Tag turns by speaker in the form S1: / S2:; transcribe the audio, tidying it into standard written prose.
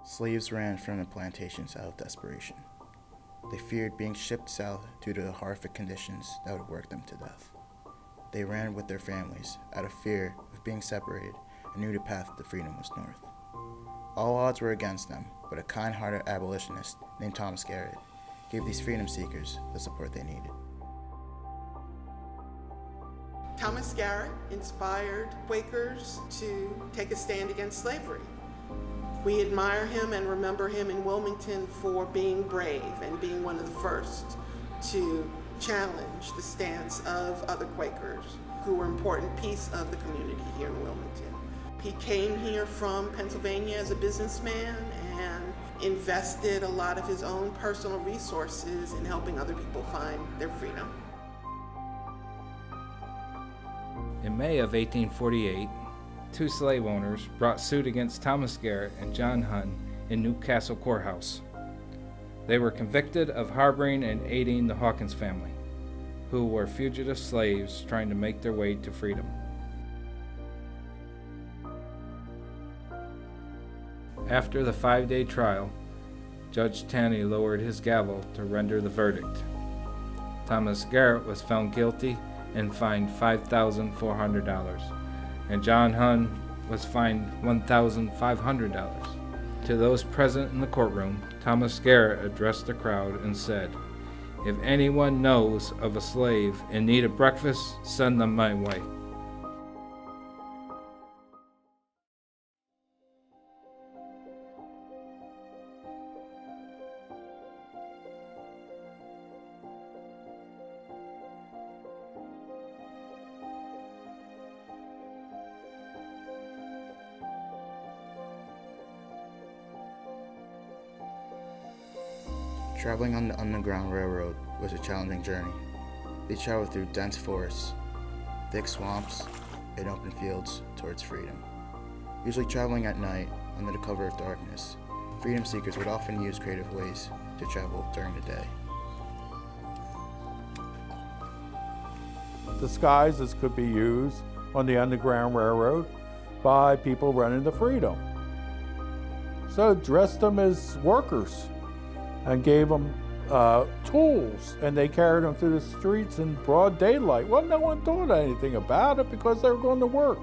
S1: Slaves ran from the plantations out of desperation. They feared being shipped south due to the horrific conditions that would work them to death. They ran with their families out of fear of being separated and knew the path to freedom was north. All odds were against them, but a kind-hearted abolitionist named Thomas Garrett gave these freedom seekers the support they needed.
S2: Thomas Garrett inspired Quakers to take a stand against slavery. We admire him and remember him in Wilmington for being brave and being one of the first to challenge the stance of other Quakers who were an important piece of the community here in Wilmington. He came here from Pennsylvania as a businessman and invested a lot of his own personal resources in helping other people find their freedom.
S3: In May of 1848, two slave owners brought suit against Thomas Garrett and John Hunt in Newcastle Courthouse. They were convicted of harboring and aiding the Hawkins family, who were fugitive slaves trying to make their way to freedom. After the 5-day trial, Judge Taney lowered his gavel to render the verdict. Thomas Garrett was found guilty and fined $5,400, and John Hunt was fined $1,500. To those present in the courtroom, Thomas Garrett addressed the crowd and said, "If anyone knows of a slave in need of breakfast, send them my way."
S1: Traveling on the Underground Railroad was a challenging journey. They traveled through dense forests, thick swamps, and open fields towards freedom. Usually traveling at night under the cover of darkness, freedom seekers would often use creative ways to travel during the day.
S4: Disguises could be used on the Underground Railroad by people running to freedom. So dressed them as workers and gave them tools, and they carried them through the streets in broad daylight. Well, no one thought anything about it because they were going to work.